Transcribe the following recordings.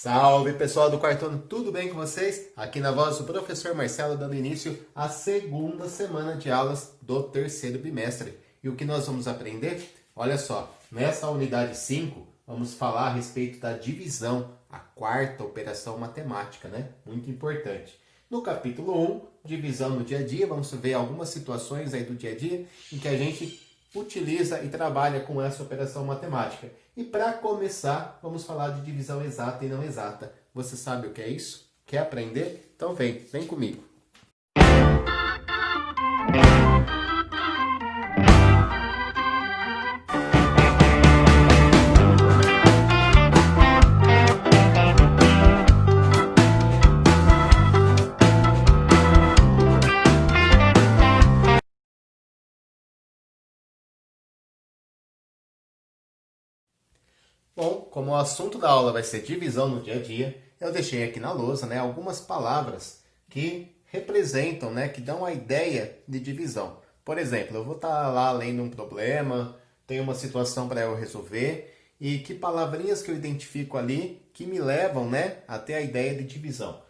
Salve pessoal do quarto ano, tudo bem com vocês? Aqui na voz do professor Marcelo dando início à segunda semana de aulas do terceiro bimestre. E o que nós vamos aprender? Olha só, nessa unidade 5 vamos falar a respeito da divisão, a quarta operação matemática, né? Muito importante. No capítulo 1, divisão no dia a dia, vamos ver algumas situações aí do dia a dia em que a gente utiliza e trabalha com essa operação matemática. E para começar, vamos falar de divisão exata e não exata. Você sabe o que é isso? Quer aprender? Então vem comigo. Bom, como o assunto da aula vai ser divisão no dia a dia, eu deixei aqui na lousa, né, algumas palavras que representam, né, que dão a ideia de divisão. Por exemplo, eu vou estar lá lendo um problema, tem uma situação para eu resolver, e que palavrinhas que eu identifico ali que me levam, né, até a ideia de divisão.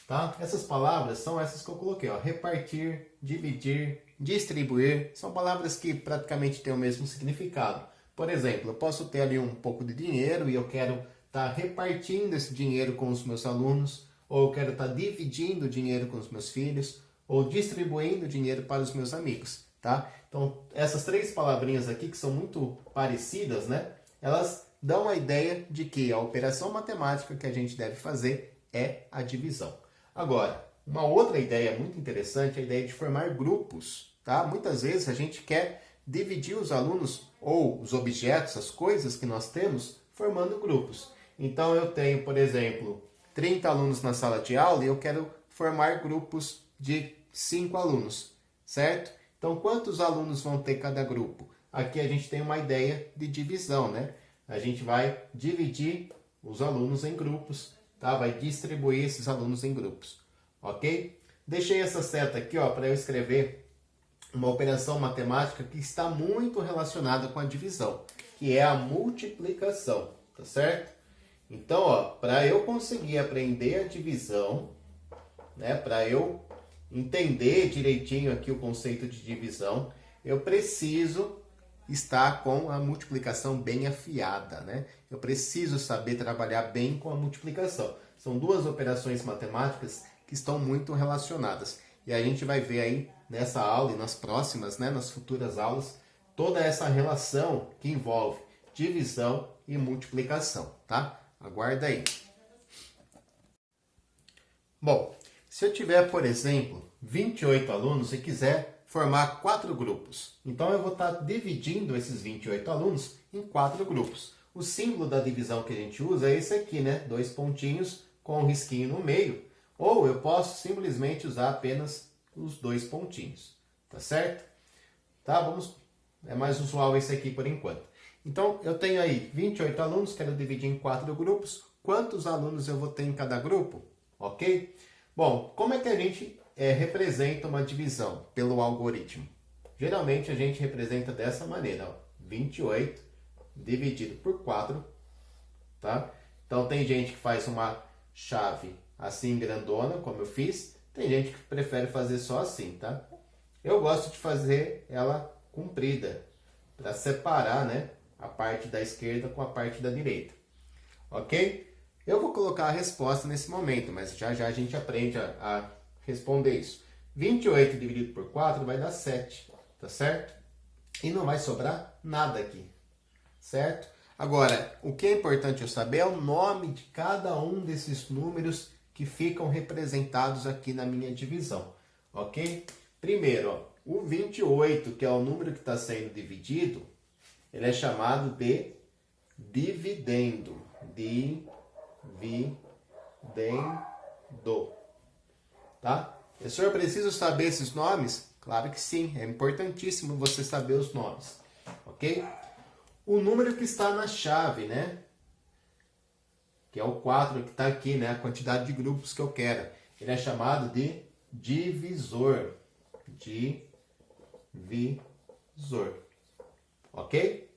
Tá? Essas palavras são essas que eu coloquei, ó, repartir, dividir, distribuir, são palavras que praticamente têm o mesmo significado. Por exemplo, eu posso ter ali um pouco de dinheiro e eu quero estar repartindo esse dinheiro com os meus alunos, ou eu quero estar dividindo o dinheiro com os meus filhos, ou distribuindo o dinheiro para os meus amigos, tá? Então, essas três palavrinhas aqui, que são muito parecidas, né? Elas dão a ideia de que a operação matemática que a gente deve fazer é a divisão. Agora, uma outra ideia muito interessante é a ideia de formar grupos, tá? Muitas vezes a gente quer dividir os alunos ou os objetos, as coisas que nós temos, formando grupos. Então eu tenho, por exemplo, 30 alunos na sala de aula e eu quero formar grupos de 5 alunos, certo? Então quantos alunos vão ter cada grupo? Aqui a gente tem uma ideia de divisão, né? A gente vai dividir os alunos em grupos, tá? Vai distribuir esses alunos em grupos, ok? Deixei essa seta aqui, ó, para eu escrever uma operação matemática que está muito relacionada com a divisão, que é a multiplicação, tá certo? Então, ó, para eu conseguir aprender a divisão, né, para eu entender direitinho aqui o conceito de divisão, eu preciso estar com a multiplicação bem afiada, né? Eu preciso saber trabalhar bem com a multiplicação. São duas operações matemáticas que estão muito relacionadas. E a gente vai ver aí nessa aula e nas próximas, né, nas futuras aulas, toda essa relação que envolve divisão e multiplicação, tá? Aguarda aí. Bom, se eu tiver, por exemplo, 28 alunos e quiser formar 4 grupos, então eu vou estar dividindo esses 28 alunos em 4 grupos. O símbolo da divisão que a gente usa é esse aqui, né? 2 pontinhos com um risquinho no meio. Ou eu posso simplesmente usar apenas os 2 pontinhos, tá certo? Tá, é mais usual esse aqui por enquanto. Então, eu tenho aí 28 alunos, quero dividir em 4 grupos. Quantos alunos eu vou ter em cada grupo? Ok? Bom, como é que a gente representa uma divisão pelo algoritmo? Geralmente a gente representa dessa maneira, ó, 28 dividido por 4, tá? Então, tem gente que faz uma chave assim grandona, como eu fiz. Tem gente que prefere fazer só assim, tá? Eu gosto de fazer ela comprida, para separar, né, a parte da esquerda com a parte da direita. Ok? Eu vou colocar a resposta nesse momento, mas já a gente aprende a responder isso. 28 dividido por 4 vai dar 7, tá certo? E não vai sobrar nada aqui, certo? Agora, o que é importante eu saber é o nome de cada um desses números que ficam representados aqui na minha divisão, ok? Primeiro, ó, o 28, que é o número que está sendo dividido, ele é chamado de dividendo. Dividendo. Tá? Professor, preciso saber esses nomes? Claro que sim, é importantíssimo você saber os nomes, ok? O número que está na chave, né? Que é o 4 que está aqui, né? A quantidade de grupos que eu quero. Ele é chamado de divisor. Divisor. Ok?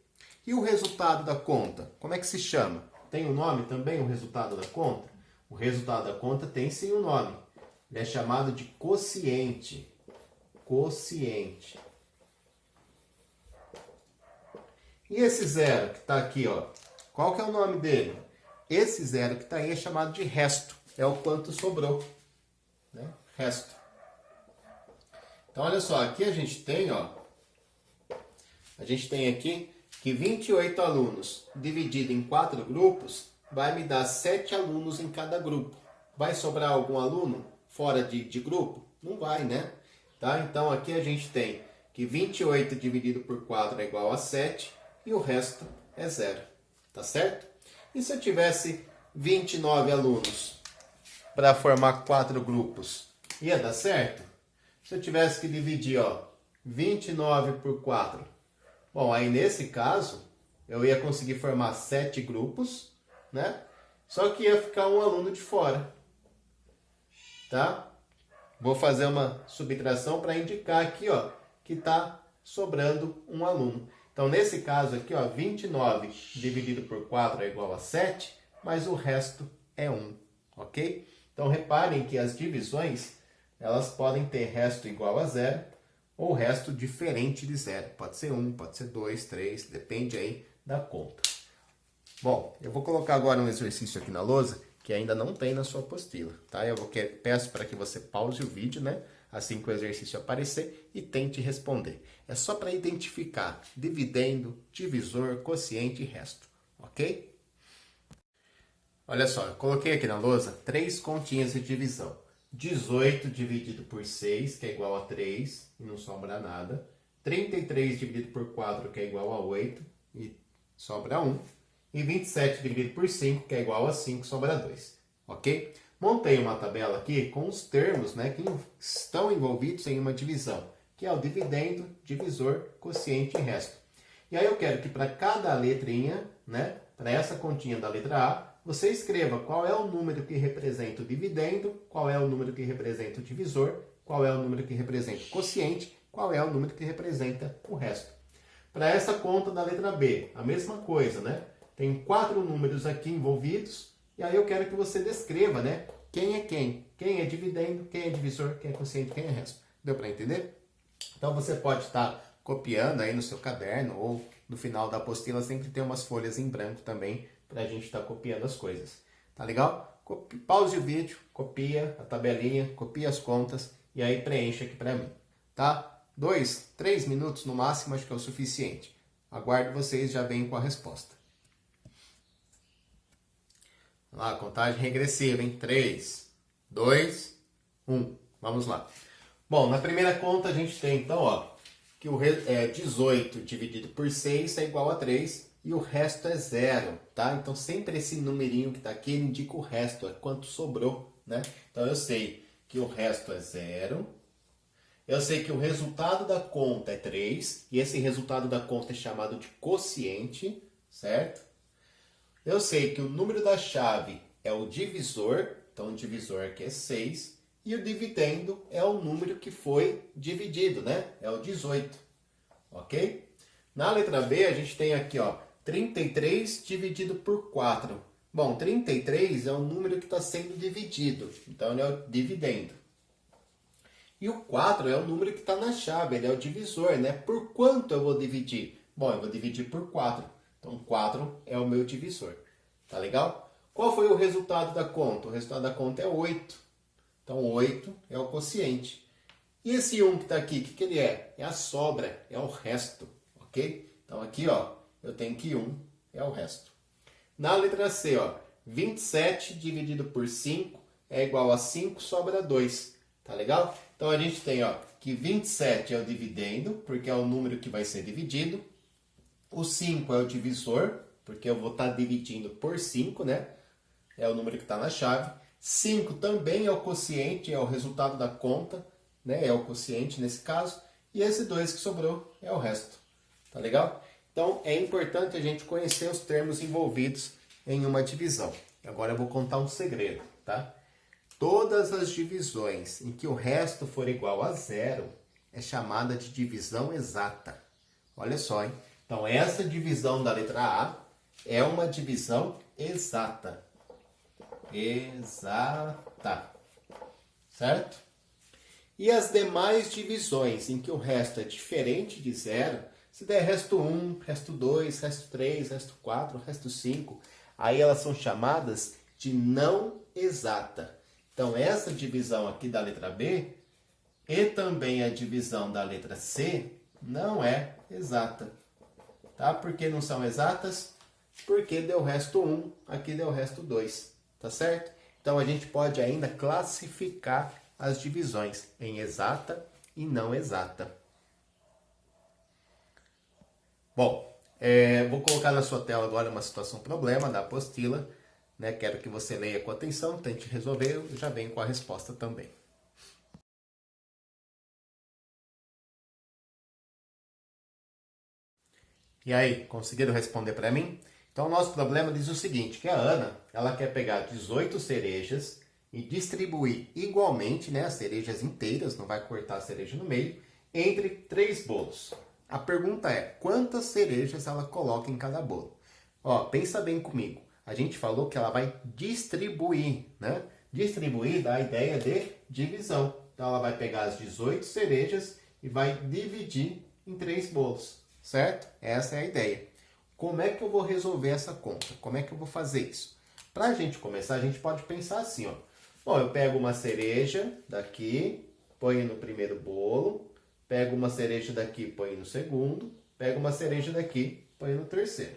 E o resultado da conta? Como é que se chama? tem um nome também o resultado da conta? O resultado da conta tem sim um nome. Ele é chamado de quociente. Quociente. E esse zero que está aqui, ó, qual que é o nome dele? Esse zero que está aí é chamado de resto. É o quanto sobrou, né? Resto. Então, olha só, aqui a gente tem, ó, a gente tem aqui que 28 alunos dividido em 4 grupos vai me dar 7 alunos em cada grupo. Vai sobrar algum aluno fora de grupo? Não vai, né? Tá? Então, aqui a gente tem que 28 dividido por 4 é igual a 7 e o resto é zero. Tá certo? E se eu tivesse 29 alunos para formar 4 grupos, ia dar certo? Se eu tivesse que dividir, ó, 29 por 4, bom, aí nesse caso, eu ia conseguir formar 7 grupos, né? Só que ia ficar um aluno de fora, tá? Vou fazer uma subtração para indicar aqui, ó, que está sobrando um aluno. Então, nesse caso aqui, ó, 29 dividido por 4 é igual a 7, mas o resto é 1, ok? Então, reparem que as divisões, elas podem ter resto igual a 0 ou resto diferente de 0. Pode ser 1, pode ser 2, 3, depende aí da conta. Bom, eu vou colocar agora um exercício aqui na lousa que ainda não tem na sua apostila, tá? Peço para que você pause o vídeo, né? Assim que o exercício aparecer e tente responder. É só para identificar dividendo, divisor, quociente e resto, ok? Olha só, eu coloquei aqui na lousa 3 continhas de divisão. 18 dividido por 6, que é igual a 3, e não sobra nada. 33 dividido por 4, que é igual a 8, e sobra 1. E 27 dividido por 5, que é igual a 5, sobra 2. Ok? Montei uma tabela aqui com os termos, né, que estão envolvidos em uma divisão, que é o dividendo, divisor, quociente e resto. E aí eu quero que para cada letrinha, né, para essa continha da letra A, você escreva qual é o número que representa o dividendo, qual é o número que representa o divisor, qual é o número que representa o quociente, qual é o número que representa o resto. Para essa conta da letra B, a mesma coisa, né? Tem 4 números aqui envolvidos, e aí eu quero que você descreva, né? Quem é quem? Quem é dividendo, quem é divisor, quem é quociente, quem é resto. Deu para entender? Então você pode estar copiando aí no seu caderno, ou no final da apostila sempre tem umas folhas em branco também, para a gente estar copiando as coisas. Tá legal? Pause o vídeo, copia a tabelinha, copia as contas e aí preenche aqui para mim. Tá? 2, 3 minutos no máximo, acho que é o suficiente. Aguardo vocês, já vem com a resposta. Vamos lá, contagem regressiva, hein? 3, 2, 1. Vamos lá. Bom, na primeira conta a gente tem, então, ó, que o 18 dividido por 6 é igual a 3 e o resto é 0, tá? Então, sempre esse numerinho que está aqui ele indica o resto, é quanto sobrou, né? Então, eu sei que o resto é 0. Eu sei que o resultado da conta é 3 e esse resultado da conta é chamado de quociente, certo? Eu sei que o número da chave é o divisor, então o divisor aqui é 6, e o dividendo é o número que foi dividido, né? É o 18, ok? Na letra B a gente tem aqui, ó, 33 dividido por 4. Bom, 33 é o número que está sendo dividido, então ele é o dividendo. E o 4 é o número que está na chave, ele é o divisor, né? Por quanto eu vou dividir? Bom, eu vou dividir por 4. Então, 4 é o meu divisor. Tá legal? Qual foi o resultado da conta? O resultado da conta é 8. Então, 8 é o quociente. E esse 1 que está aqui, o que ele é? É a sobra, é o resto. Ok? Então, aqui, ó, eu tenho que 1 é o resto. Na letra C, ó, 27 dividido por 5 é igual a 5, sobra 2. Tá legal? Então, a gente tem, ó, que 27 é o dividendo, porque é o número que vai ser dividido. O 5 é o divisor, porque eu vou estar dividindo por 5, né? É o número que está na chave. 5 também é o quociente, é o resultado da conta, né? É o quociente nesse caso. E esse 2 que sobrou é o resto. Tá legal? Então, é importante a gente conhecer os termos envolvidos em uma divisão. Agora eu vou contar um segredo, tá? Todas as divisões em que o resto for igual a 0 é chamada de divisão exata. Olha só, hein? Então, essa divisão da letra A é uma divisão exata. Exata. Certo? E as demais divisões em que o resto é diferente de zero, se der resto 1, resto 2, resto 3, resto 4, resto 5, aí elas são chamadas de não exata. Então, essa divisão aqui da letra B e também a divisão da letra C não é exata. Tá? Por que não são exatas? Porque deu resto 1, aqui deu resto 2. Tá certo? Então, a gente pode ainda classificar as divisões em exata e não exata. Bom, vou colocar na sua tela agora uma situação problema da apostila. Né? Quero que você leia com atenção, tente resolver, eu já venho com a resposta também. E aí, conseguiram responder para mim? Então, o nosso problema diz o seguinte, que a Ana, ela quer pegar 18 cerejas e distribuir igualmente, né, as cerejas inteiras, não vai cortar a cereja no meio, entre 3 bolos. A pergunta é, quantas cerejas ela coloca em cada bolo? Ó, pensa bem comigo. A gente falou que ela vai distribuir, né? Distribuir dá a ideia de divisão. Então, ela vai pegar as 18 cerejas e vai dividir em 3 bolos, certo? Essa é a ideia. Como é que eu vou resolver essa conta? Como é que eu vou fazer isso? Para a gente começar, a gente pode pensar assim, ó. Bom, eu pego uma cereja daqui, ponho no primeiro bolo, pego uma cereja daqui, ponho no segundo, pego uma cereja daqui, ponho no terceiro.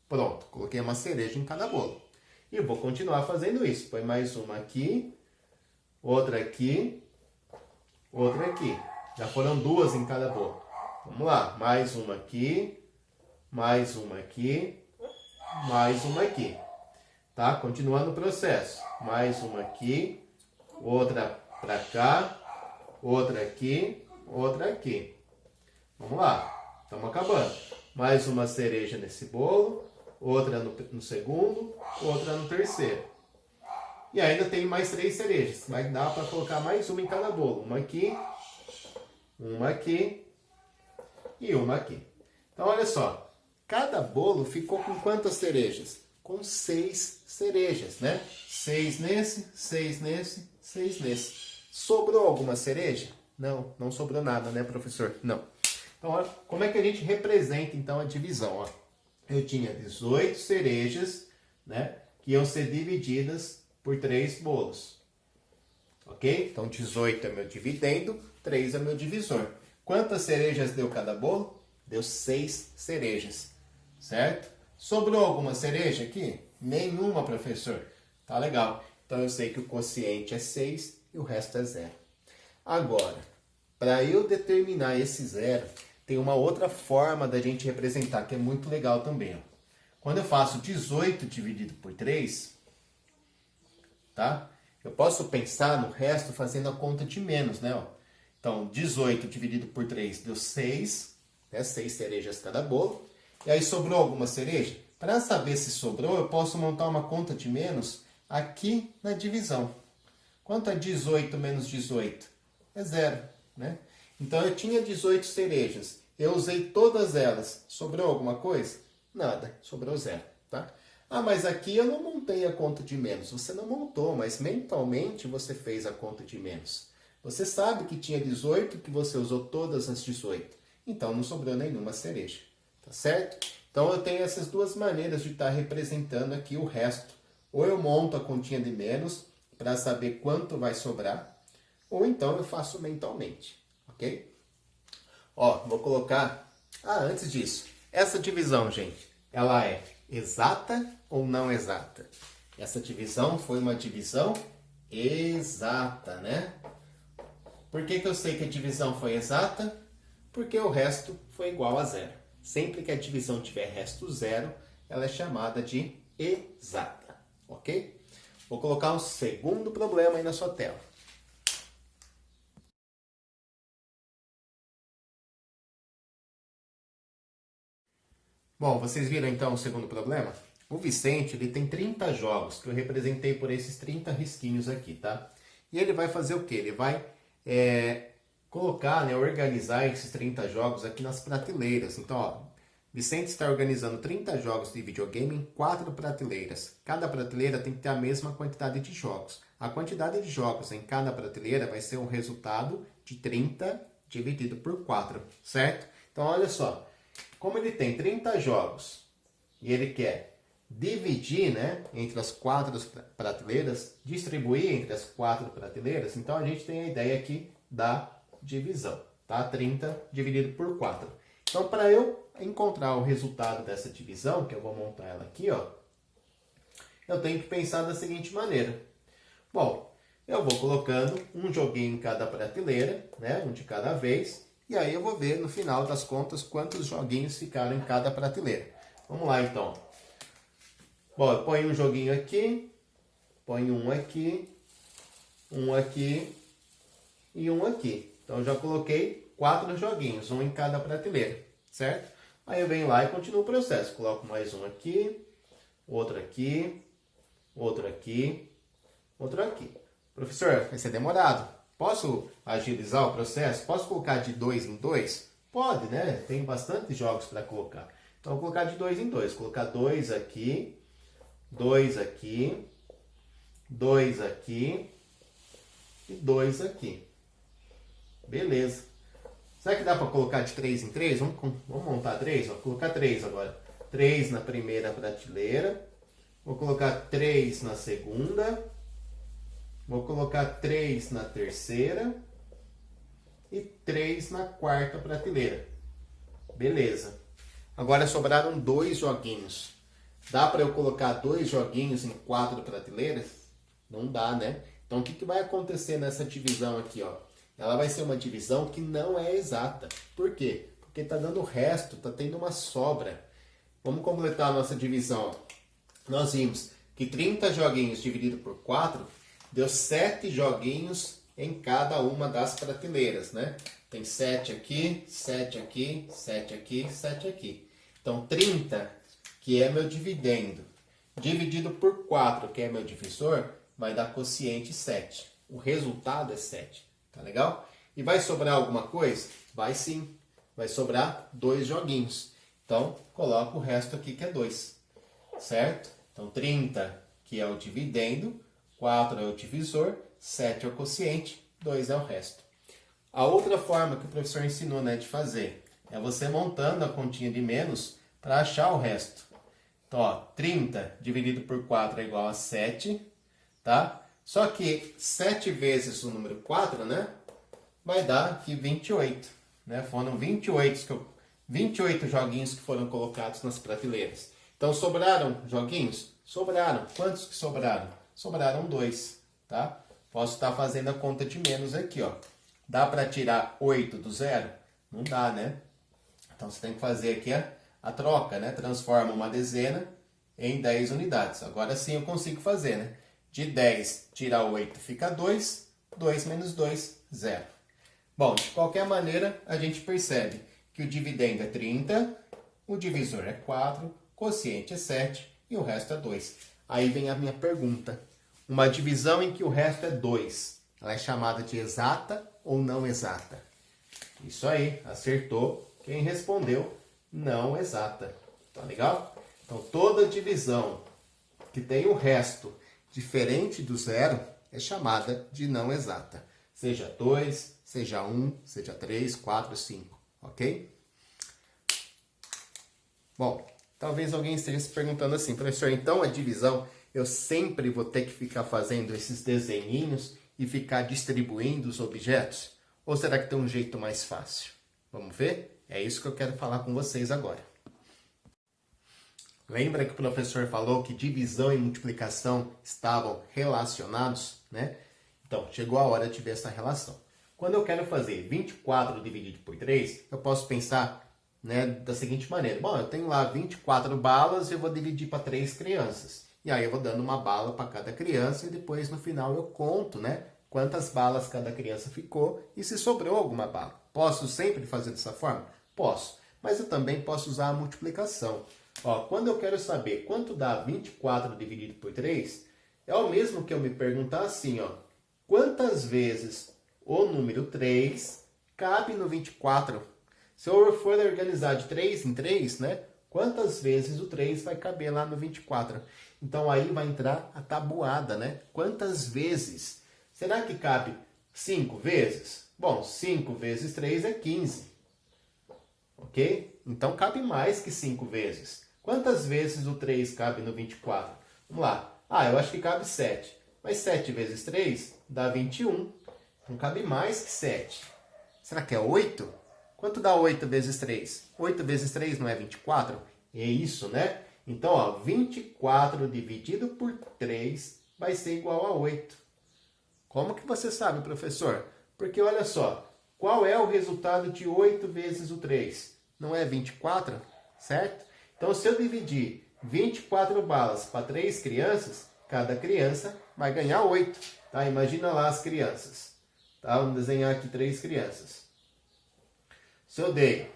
Pronto, coloquei uma cereja em cada bolo. E eu vou continuar fazendo isso. Põe mais uma aqui, outra aqui, outra aqui. Já foram 2 em cada bolo. Vamos lá, mais uma aqui, mais uma aqui, mais uma aqui. Tá? Continuando o processo. Mais uma aqui, outra para cá, outra aqui, outra aqui. Vamos lá, estamos acabando. Mais uma cereja nesse bolo, outra no segundo, outra no terceiro. E ainda tem mais 3 cerejas. Vai dar para colocar mais uma em cada bolo. Uma aqui e uma aqui. Então, olha só. Cada bolo ficou com quantas cerejas? Com 6 cerejas, né? 6 nesse, 6 nesse, 6 nesse. Sobrou alguma cereja? Não, não sobrou nada, né, professor? Não. Então, olha, como é que a gente representa, então, a divisão? Ó, eu tinha 18 cerejas, né, que iam ser divididas por 3 bolos. Ok? Então, 18 é meu dividendo, 3 é meu divisor. Quantas cerejas deu cada bolo? Deu 6 cerejas. Certo? Sobrou alguma cereja aqui? Nenhuma, professor. Tá legal. Então, eu sei que o quociente é 6 e o resto é 0. Agora, para eu determinar esse 0, tem uma outra forma da gente representar, que é muito legal também. Ó. Quando eu faço 18 dividido por 3, tá? Eu posso pensar no resto fazendo a conta de menos, né? Ó. Então, 18 dividido por 3 deu 6, né? 6 cerejas cada bolo. E aí sobrou alguma cereja? Para saber se sobrou, eu posso montar uma conta de menos aqui na divisão. Quanto é 18 menos 18? É 0, né? Então eu tinha 18 cerejas, eu usei todas elas. Sobrou alguma coisa? Nada, sobrou 0, tá? Ah, mas aqui eu não montei a conta de menos. Você não montou, mas mentalmente você fez a conta de menos. Você sabe que tinha 18, que você usou todas as 18. Então não sobrou nenhuma cereja. Tá certo? Então eu tenho essas duas maneiras de estar representando aqui o resto. Ou eu monto a continha de menos para saber quanto vai sobrar, ou então eu faço mentalmente, ok? Ó, vou colocar... antes disso, essa divisão, gente, ela é exata ou não exata? Essa divisão foi uma divisão exata, né? Por que eu sei que a divisão foi exata? Porque o resto foi igual a 0. Sempre que a divisão tiver resto 0, ela é chamada de exata, ok? Vou colocar um segundo problema aí na sua tela. Bom, vocês viram então o segundo problema? O Vicente, ele tem 30 jogos, que eu representei por esses 30 risquinhos aqui, tá? E ele vai fazer o quê? Ele vai colocar, né, organizar esses 30 jogos aqui nas prateleiras. Então, ó, Vicente está organizando 30 jogos de videogame em 4 prateleiras. Cada prateleira tem que ter a mesma quantidade de jogos. A quantidade de jogos em cada prateleira vai ser o resultado de 30 dividido por 4, certo? Então, olha só. Como ele tem 30 jogos e ele quer dividir, né, entre as 4 prateleiras, distribuir entre as 4 prateleiras, então a gente tem a ideia aqui da divisão, tá? 30 dividido por 4. Então, para eu encontrar o resultado dessa divisão, que eu vou montar ela aqui, ó, eu tenho que pensar da seguinte maneira. Bom, eu vou colocando um joguinho em cada prateleira, né, um de cada vez, e aí eu vou ver no final das contas quantos joguinhos ficaram em cada prateleira. Vamos lá, então. Bom, eu ponho um joguinho aqui, ponho um aqui e um aqui. Então, eu já coloquei 4 joguinhos, um em cada prateleira, certo? Aí eu venho lá e continuo o processo. Coloco mais um aqui, outro aqui, outro aqui, outro aqui. Professor, vai ser demorado. Posso agilizar o processo? Posso colocar de 2 em 2? Pode, né? Tem bastante jogos para colocar. Então, eu vou colocar de 2 em 2. Colocar 2 aqui, 2 aqui, 2 aqui e 2 aqui. Beleza. Será que dá para colocar de 3 em 3? Vamos montar 3? Vou colocar 3 agora. 3 na primeira prateleira. Vou colocar 3 na segunda. Vou colocar 3 na terceira. E 3 na quarta prateleira. Beleza. Agora sobraram 2 joguinhos. Dá para eu colocar 2 joguinhos em 4 prateleiras? Não dá, né? Então, o que vai acontecer nessa divisão aqui, ó? Ela vai ser uma divisão que não é exata. Por quê? Porque está dando resto, está tendo uma sobra. Vamos completar a nossa divisão. Nós vimos que 30 joguinhos dividido por 4 deu 7 joguinhos em cada uma das prateleiras, né? Tem 7 aqui, 7 aqui, 7 aqui, 7 aqui. Então, 30, que é meu dividendo, dividido por 4, que é meu divisor, vai dar quociente 7. O resultado é 7. Tá legal? E vai sobrar alguma coisa? Vai sim. Vai sobrar 2 joguinhos. Então, coloco o resto aqui que é 2. Certo? Então, 30, que é o dividendo, 4 é o divisor, 7 é o quociente, 2 é o resto. A outra forma que o professor ensinou, né, de fazer é você montando a continha de menos para achar o resto. Então, ó, 30 dividido por 4 é igual a 7, tá? Só que 7 vezes o número 4, né, vai dar aqui 28. Né? Foram 28 joguinhos que foram colocados nas prateleiras. Então, sobraram joguinhos? Sobraram. Quantos que sobraram? Sobraram 2. Tá? Posso estar fazendo a conta de menos aqui. Ó. Dá para tirar 8 do zero? Não dá, né? Então, você tem que fazer aqui a troca. Né? Transforma uma dezena em 10 unidades. Agora sim eu consigo fazer, né? De 10 tirar 8 fica 2, 2 menos 2, 0. Bom, de qualquer maneira, a gente percebe que o dividendo é 30, o divisor é 4, o quociente é 7 e o resto é 2. Aí vem a minha pergunta. Uma divisão em que o resto é 2, ela é chamada de exata ou não exata? Isso aí, acertou. Quem respondeu, não exata. Tá legal? Então, toda divisão que tem o resto diferente do zero é chamada de não exata. Seja 2, seja 1, seja 3, 4, 5. Ok? Bom, talvez alguém esteja se perguntando assim, professor, então a divisão eu sempre vou ter que ficar fazendo esses desenhinhos e ficar distribuindo os objetos? Ou será que tem um jeito mais fácil? Vamos ver? É isso que eu quero falar com vocês agora. Lembra que o professor falou que divisão e multiplicação estavam relacionados, né? Então, chegou a hora de ver essa relação. Quando eu quero fazer 24 dividido por 3, eu posso pensar, né, da seguinte maneira. Bom, eu tenho lá 24 balas e eu vou dividir para 3 crianças. E aí eu vou dando uma bala para cada criança e depois no final eu conto, né, quantas balas cada criança ficou e se sobrou alguma bala. Posso sempre fazer dessa forma? Posso. Mas eu também posso usar a multiplicação. Ó, quando eu quero saber quanto dá 24 dividido por 3, é o mesmo que eu me perguntar assim, ó. Quantas vezes o número 3 cabe no 24? Se eu for organizar de 3 em 3, né? Quantas vezes o 3 vai caber lá no 24? Então aí vai entrar a tabuada, né? Quantas vezes? Será que cabe 5 vezes? Bom, 5 vezes 3 é 15. Ok? Então cabe mais que 5 vezes. Quantas vezes o 3 cabe no 24? Vamos lá. Eu acho que cabe 7. Mas 7 vezes 3 dá 21. Não cabe mais que 7. Será que é 8? Quanto dá 8 vezes 3? 8 vezes 3 não é 24? É isso, né? Então, ó, 24 dividido por 3 vai ser igual a 8. Como que você sabe, professor? Porque olha só, qual é o resultado de 8 vezes o 3? Não é 24, certo? Então, se eu dividir 24 balas para 3 crianças, cada criança vai ganhar 8. Tá? Imagina lá as crianças. Tá? Vamos desenhar aqui 3 crianças. Se eu dei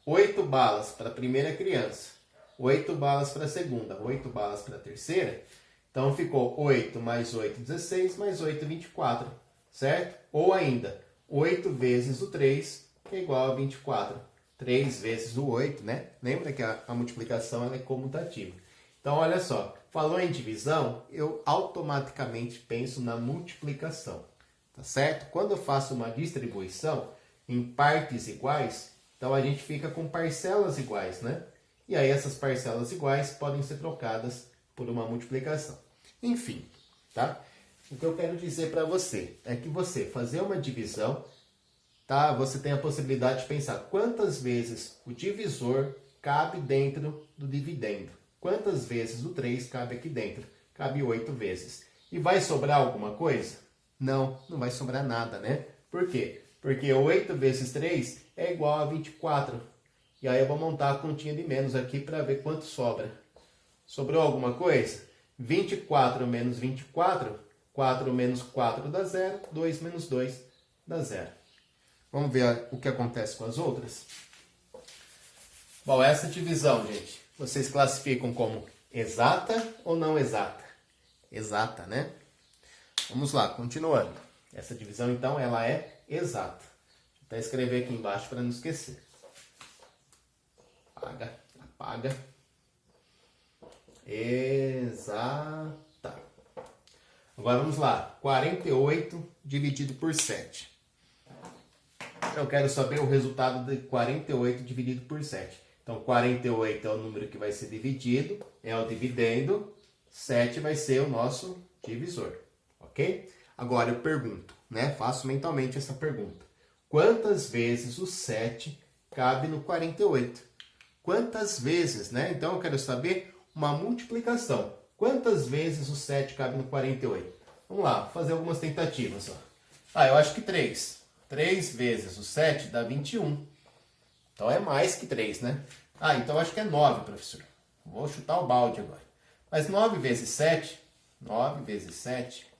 8 balas para a primeira criança, 8 balas para a segunda, 8 balas para a terceira, então ficou 8 mais 8, 16, mais 8, 24, certo? Ou ainda, 8 vezes o 3, que é igual a 24. 3 vezes o 8, né? Lembra que a multiplicação ela é comutativa. Então, olha só, falou em divisão, eu automaticamente penso na multiplicação, tá certo? Quando eu faço uma distribuição em partes iguais, então a gente fica com parcelas iguais, né? E aí essas parcelas iguais podem ser trocadas por uma multiplicação. Enfim, tá? O que eu quero dizer para você é que você fazer uma divisão, tá? Você tem a possibilidade de pensar quantas vezes o divisor cabe dentro do dividendo. Quantas vezes o 3 cabe aqui dentro? Cabe 8 vezes. E vai sobrar alguma coisa? Não, não vai sobrar nada, né? Por quê? Porque 8 vezes 3 é igual a 24. E aí eu vou montar a continha de menos aqui para ver quanto sobra. Sobrou alguma coisa? 24 menos 24, 4 menos 4 dá 0, 2 menos 2 dá 0. Vamos ver o que acontece com as outras? Bom, essa divisão, gente, vocês classificam como exata ou não exata? Exata, né? Vamos lá, continuando. Essa divisão, então, ela é exata. Vou até escrever aqui embaixo para não esquecer. Apaga. Exata. Agora vamos lá. 48 dividido por 7. Eu quero saber o resultado de 48 dividido por 7. Então, 48 é o número que vai ser dividido, é o dividendo. 7 vai ser o nosso divisor. Ok? Agora eu pergunto, né? Faço mentalmente essa pergunta. Quantas vezes o 7 cabe no 48? Quantas vezes, né? Então eu quero saber uma multiplicação. Quantas vezes o 7 cabe no 48? Vamos lá, fazer algumas tentativas. Eu acho que 3. 3 vezes o 7 dá 21. Então é mais que 3, né? Então eu acho que é 9, professor. Vou chutar o balde agora. Mas 9 vezes 7, 9 vezes 7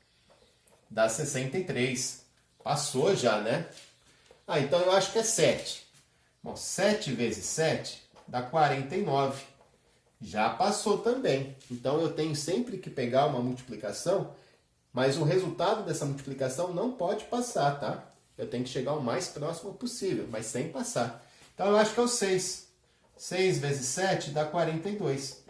dá 63. Passou já, né? Então eu acho que é 7. Bom, 7 vezes 7 dá 49. Já passou também. Então eu tenho sempre que pegar uma multiplicação, mas o resultado dessa multiplicação não pode passar, tá? Eu tenho que chegar o mais próximo possível, mas sem passar. Então eu acho que é o 6. 6 vezes 7 dá 42.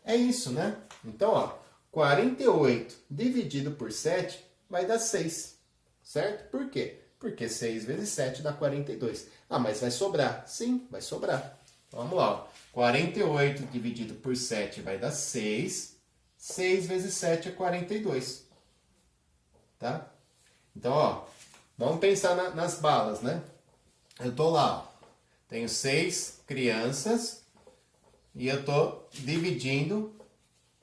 É isso, né? Então, 48 dividido por 7 vai dar 6. Certo? Por quê? Porque 6 vezes 7 dá 42. Mas vai sobrar? Sim, vai sobrar. Então, vamos lá. 48 dividido por 7 vai dar 6. 6 vezes 7 é 42. Tá? Então, vamos pensar nas balas, né? Eu tô lá, tenho 6 crianças e eu tô dividindo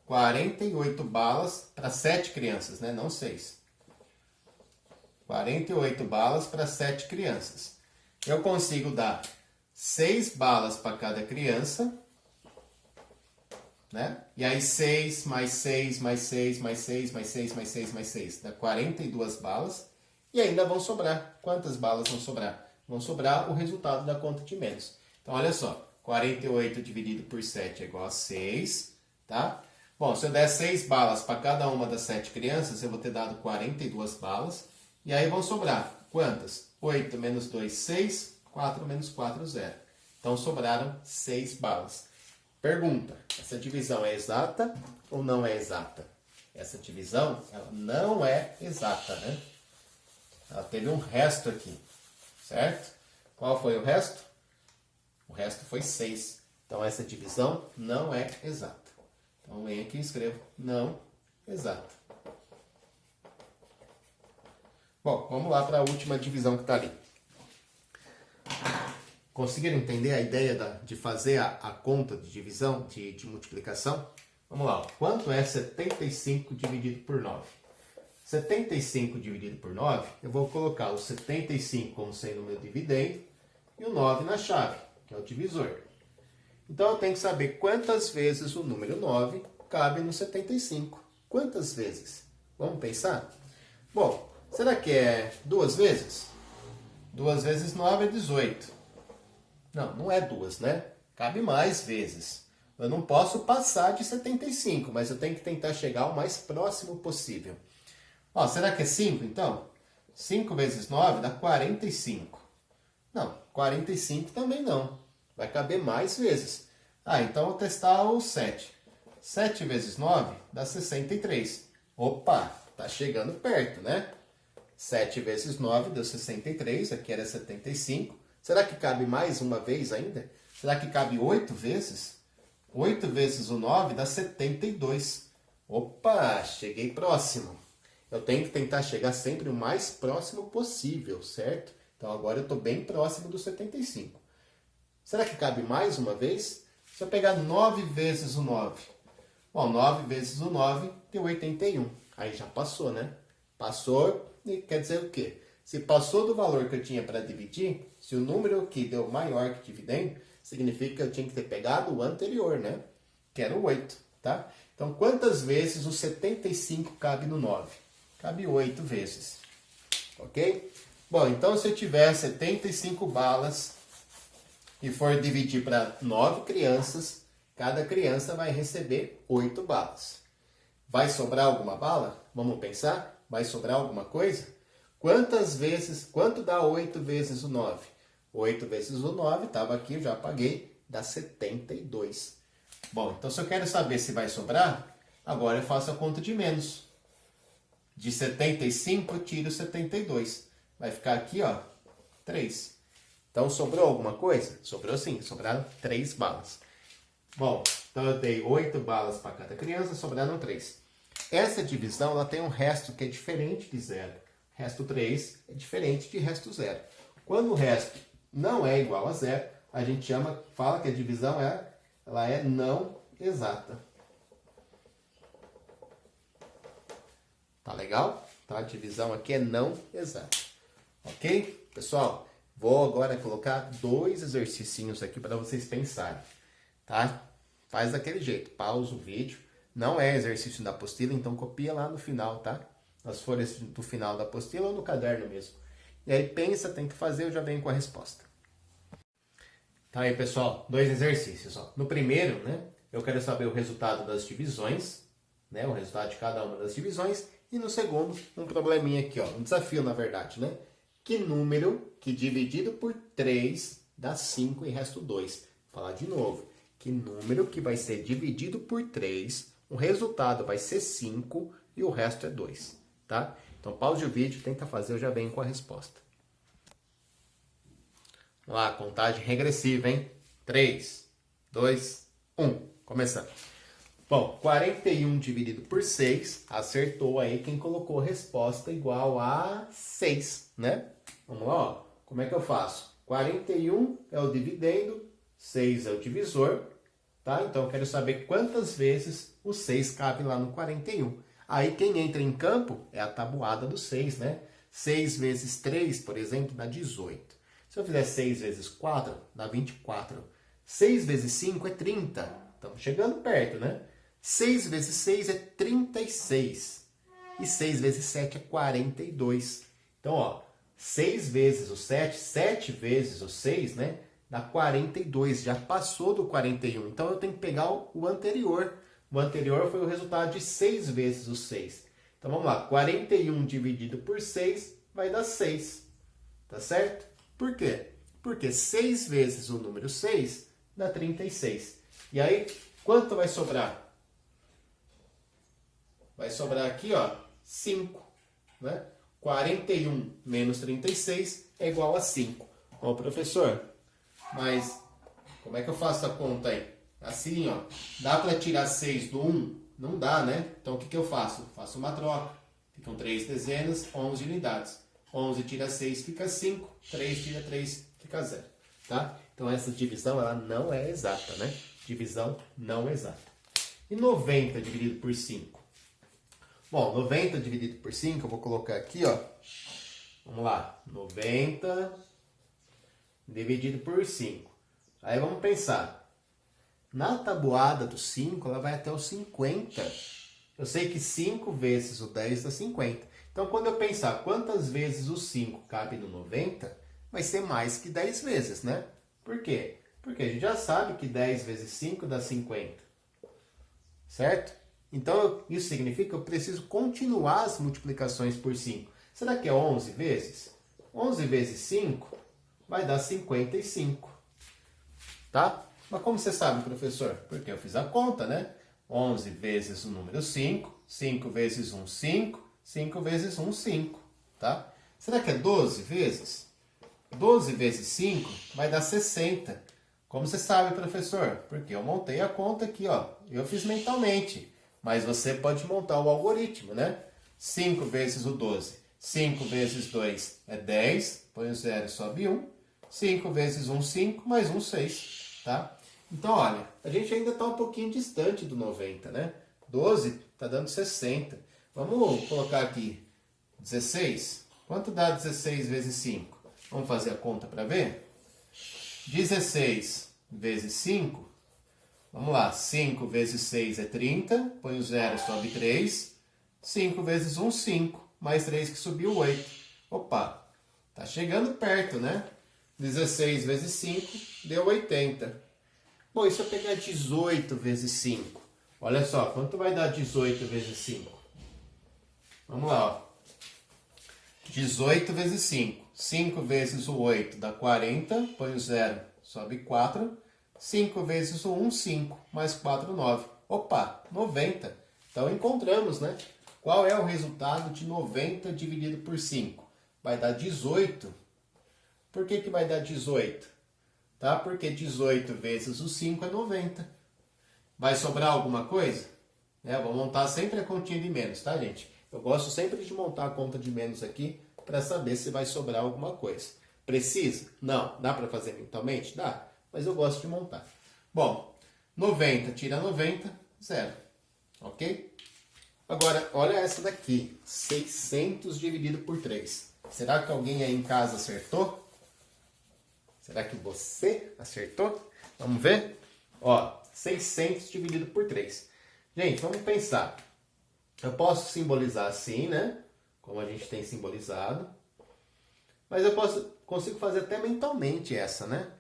48 balas para 7 crianças, né? Não 6. 48 balas para 7 crianças. Eu consigo dar 6 balas para cada criança, né? E aí 6 mais 6 mais 6 mais 6 mais 6 mais 6 mais 6 dá 42 balas. E ainda vão sobrar. Quantas balas vão sobrar? Vão sobrar o resultado da conta de menos. Então, olha só. 48 dividido por 7 é igual a 6, tá? Bom, se eu der 6 balas para cada uma das 7 crianças, eu vou ter dado 42 balas. E aí vão sobrar quantas? 8 menos 2, 6. 4 menos 4, 0. Então sobraram 6 balas. Pergunta, essa divisão é exata ou não é exata? Essa divisão, ela não é exata, né? Ela teve um resto aqui, certo? Qual foi o resto? O resto foi 6. Então essa divisão não é exata. Então vem aqui e escrevo não exata. Bom, vamos lá para a última divisão que está ali. Conseguiram entender a ideia de fazer a conta de divisão, de multiplicação? Vamos lá. Quanto é 75 dividido por 9? 75 dividido por 9, eu vou colocar o 75 como sendo o meu dividendo e o 9 na chave, que é o divisor. Então eu tenho que saber quantas vezes o número 9 cabe no 75. Quantas vezes? Vamos pensar? Bom, será que é 2 vezes? 2 vezes 9 é 18. Não, não é 2, né? Cabe mais vezes. Eu não posso passar de 75, mas eu tenho que tentar chegar o mais próximo possível. Ó, será que é 5, então? 5 vezes 9 dá 45. Não, 45 também não. Vai caber mais vezes. Ah, então eu vou testar o 7. 7 vezes 9 dá 63. Opa, tá chegando perto, né? 7 vezes 9 deu 63, aqui era 75. Será que cabe mais uma vez ainda? Será que cabe 8 vezes? 8 vezes o 9 dá 72. Opa, cheguei próximo. Eu tenho que tentar chegar sempre o mais próximo possível, certo? Então agora eu estou bem próximo do 75. Será que cabe mais uma vez? Se eu pegar 9 vezes o 9. Bom, 9 vezes o 9 deu 81. Aí já passou, né? Passou e quer dizer o quê? Se passou do valor que eu tinha para dividir, se o número aqui deu maior que dividendo, significa que eu tinha que ter pegado o anterior, né? Que era o 8, tá? Então, quantas vezes o 75 cabe no 9? Cabe 8 vezes, ok? Bom, então se eu tiver 75 balas e for dividir para 9 crianças, cada criança vai receber 8 balas. Vai sobrar alguma bala? Vamos pensar? Vai sobrar alguma coisa? Quanto dá 8 vezes o 9? 8 vezes o 9, estava aqui, eu já apaguei, dá 72. Bom, então se eu quero saber se vai sobrar, agora eu faço a conta de menos. De 75 eu tiro 72. Vai ficar aqui, ó, 3. Então sobrou alguma coisa? Sobrou sim, sobraram 3 balas. Bom, então eu dei 8 balas para cada criança, sobraram 3. Essa divisão ela tem um resto que é diferente de zero. Resto 3 é diferente de resto 0. Quando o resto não é igual a 0, a gente fala que a divisão ela é não exata. Tá legal? Então a divisão aqui é não exata. Ok? Pessoal, vou agora colocar 2 exercicinhos aqui para vocês pensarem. Tá? Faz daquele jeito, pausa o vídeo. Não é exercício da apostila, então copia lá no final, tá? Nas folhas do final da apostila ou no caderno mesmo. E aí pensa, tem que fazer, eu já venho com a resposta. Tá aí, pessoal, 2 exercícios. Ó. No primeiro, né, eu quero saber o resultado das divisões, né, o resultado de cada uma das divisões. E no segundo, um probleminha aqui, ó, um desafio, na verdade, né? Que número que dividido por 3 dá 5 e resto 2? Vou falar de novo. Que número que vai ser dividido por 3, o resultado vai ser 5 e o resto é 2. Tá? Então pause o vídeo, tenta fazer, eu já venho com a resposta. Vamos lá, contagem regressiva, hein? 3, 2, 1. Começando. Bom, 41 dividido por 6, acertou aí quem colocou resposta igual a 6, né? Vamos lá, ó. Como é que eu faço? 41 é o dividendo, 6 é o divisor, tá? Então eu quero saber quantas vezes o 6 cabe lá no 41. Aí quem entra em campo é a tabuada do 6, né? 6 vezes 3, por exemplo, dá 18. Se eu fizer 6 vezes 4, dá 24. 6 vezes 5 é 30. Estamos chegando perto, né? 6 vezes 6 é 36. E 6 vezes 7 é 42. Então, ó, 6 vezes o 7, 7 vezes o 6, né? Dá 42. Já passou do 41. Então, eu tenho que pegar o anterior. O anterior foi o resultado de 6 vezes o 6. Então, vamos lá. 41 dividido por 6 vai dar 6. Tá certo? Por quê? Porque 6 vezes o número 6 dá 36. E aí, quanto vai sobrar? Vai sobrar aqui, ó, 5, né? 41 menos 36 é igual a 5. Ó, professor, mas como é que eu faço a conta aí? Assim, ó, dá para tirar 6 do 1? Não dá, né? Então, o que eu faço? Faço uma troca. Ficam 3 dezenas, 11 unidades. 11 tira 6, fica 5. 3 tira 3, fica 0. Tá? Então, essa divisão, ela não é exata, né? Divisão não exata. E 90 dividido por 5? Bom, 90 dividido por 5, eu vou colocar aqui, ó. Vamos lá. 90 dividido por 5. Aí vamos pensar. Na tabuada do 5, ela vai até o 50. Eu sei que 5 vezes o 10 dá 50. Então, quando eu pensar quantas vezes o 5 cabe no 90, vai ser mais que 10 vezes, né? Por quê? Porque a gente já sabe que 10 vezes 5 dá 50. Certo? Então, isso significa que eu preciso continuar as multiplicações por 5. Será que é 11 vezes? 11 vezes 5 vai dar 55. Tá? Mas como você sabe, professor? Porque eu fiz a conta, né? 11 vezes o número 5, 5 vezes 1, 5, 5 vezes 1, 5, tá? Será que é 12 vezes? 12 vezes 5 vai dar 60. Como você sabe, professor? Porque eu montei a conta aqui, ó. Eu fiz mentalmente, mas você pode montar o algoritmo, né? 5 vezes o 12. 5 vezes 2 é 10, põe o 0 e sobe 1. 5 vezes 1, 5, mais 1, 6, tá? Então, olha, a gente ainda está um pouquinho distante do 90, né? 12 está dando 60. Vamos colocar aqui 16. Quanto dá 16 vezes 5? Vamos fazer a conta para ver? 16 vezes 5. Vamos lá, 5 vezes 6 é 30. Põe o 0, sobe 3. 5 vezes 1, 5. Mais 3 que subiu, 8. Opa, tá chegando perto, né? 16 vezes 5 deu 80. Bom, e se eu pegar 18 vezes 5? Olha só, quanto vai dar 18 vezes 5? Vamos lá, ó. 18 vezes 5. 5 vezes o 8 dá 40. Põe o 0, sobe 4. 5 vezes o 1, 5. Mais 4, 9. Opa, 90. Então, encontramos, né? Qual é o resultado de 90 dividido por 5? Vai dar 18. Por que vai dar 18? Tá? Porque 18 vezes o 5 é 90. Vai sobrar alguma coisa? Eu vou montar sempre a continha de menos, tá, gente? Eu gosto sempre de montar a conta de menos aqui para saber se vai sobrar alguma coisa. Precisa? Não. Dá para fazer mentalmente? Dá. Mas eu gosto de montar. Bom, 90 tira 90, 0. Ok? Agora, olha essa daqui. 600 dividido por 3. Será que alguém aí em casa acertou? Será que você acertou? Vamos ver? Ó, 600 dividido por 3. Gente, vamos pensar. Eu posso simbolizar assim, né? Como a gente tem simbolizado. Mas eu consigo fazer até mentalmente essa, né?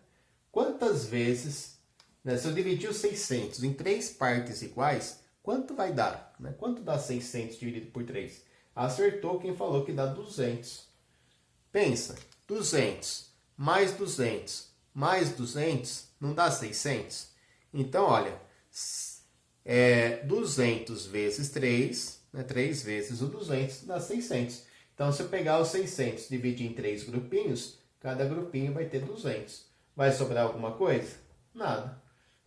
Quantas vezes, né, se eu dividir os 600 em 3 partes iguais, quanto vai dar? Né? Quanto dá 600 dividido por 3? Acertou quem falou que dá 200. Pensa, 200 mais 200 mais 200 não dá 600? Então, olha, 200 vezes 3, né, 3 vezes o 200 dá 600. Então, se eu pegar os 600 e dividir em 3 grupinhos, cada grupinho vai ter 200. Vai sobrar alguma coisa? Nada.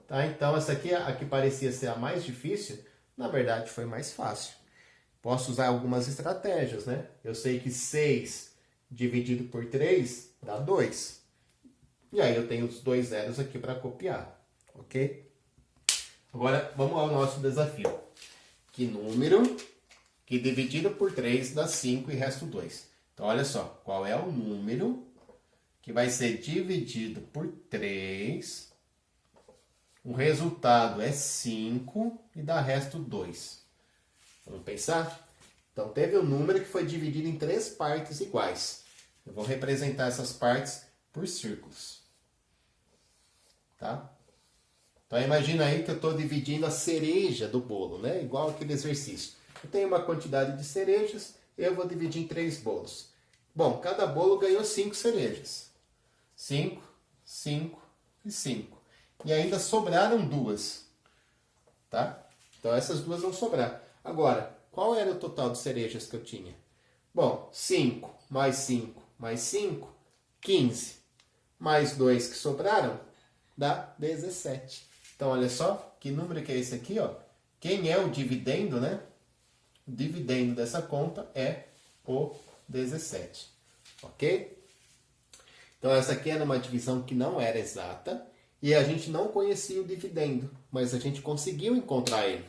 Tá? Então, essa aqui, a que parecia ser a mais difícil, na verdade foi mais fácil. Posso usar algumas estratégias, né? Eu sei que 6 dividido por 3 dá 2. E aí eu tenho os 2 zeros aqui para copiar, ok? Agora, vamos ao nosso desafio. Que número que dividido por 3 dá 5 e resta 2? Então, olha só, qual é o número que vai ser dividido por 3, o resultado é 5 e dá resto 2. Vamos pensar? Então, teve um número que foi dividido em 3 partes iguais. Eu vou representar essas partes por círculos. Tá? Então, imagina aí que eu estou dividindo a cereja do bolo, né? Igual aquele exercício. Eu tenho uma quantidade de cerejas, eu vou dividir em 3 bolos. Bom, cada bolo ganhou 5 cerejas. 5, 5 e 5. E ainda sobraram duas, tá? Então essas duas vão sobrar. Agora, qual era o total de cerejas que eu tinha? Bom, 5 mais 5 mais 5, 15. Mais 2 que sobraram, dá 17. Então, olha só, que número que é esse aqui, ó? Quem é o dividendo, né? O dividendo dessa conta é o 17, ok? Então, essa aqui era uma divisão que não era exata e a gente não conhecia o dividendo, mas a gente conseguiu encontrar ele.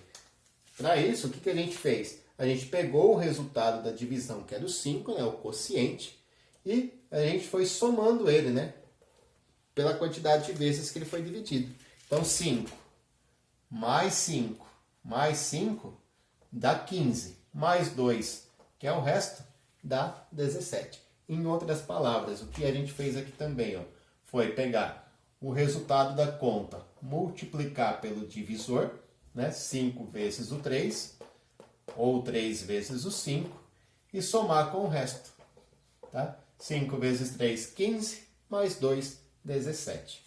Para isso, o que a gente fez? A gente pegou o resultado da divisão, que era o 5, né, o quociente, e a gente foi somando ele, né, pela quantidade de vezes que ele foi dividido. Então, 5 mais 5 mais 5 dá 15, mais 2, que é o resto, dá 17. Em outras palavras, o que a gente fez aqui também, ó, foi pegar o resultado da conta, multiplicar pelo divisor, né, 5 vezes o 3, ou 3 vezes o 5, e somar com o resto. Tá? 5 vezes 3, 15, mais 2, 17.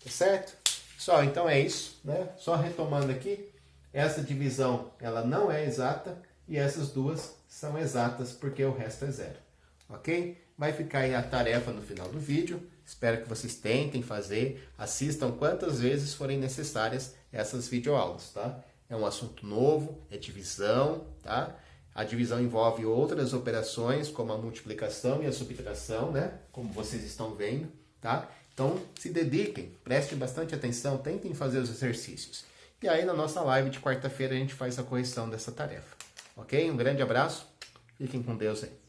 Tá certo? Só, então é isso, né? Só retomando aqui, essa divisão ela não é exata e essas duas são exatas porque o resto é zero. Ok? Vai ficar aí a tarefa no final do vídeo. Espero que vocês tentem fazer, assistam quantas vezes forem necessárias essas videoaulas, tá? É um assunto novo, é divisão, tá? A divisão envolve outras operações, como a multiplicação e a subtração, né? Como vocês estão vendo, tá? Então, se dediquem, prestem bastante atenção, tentem fazer os exercícios. E aí, na nossa live de quarta-feira, a gente faz a correção dessa tarefa. Ok? Um grande abraço, fiquem com Deus aí.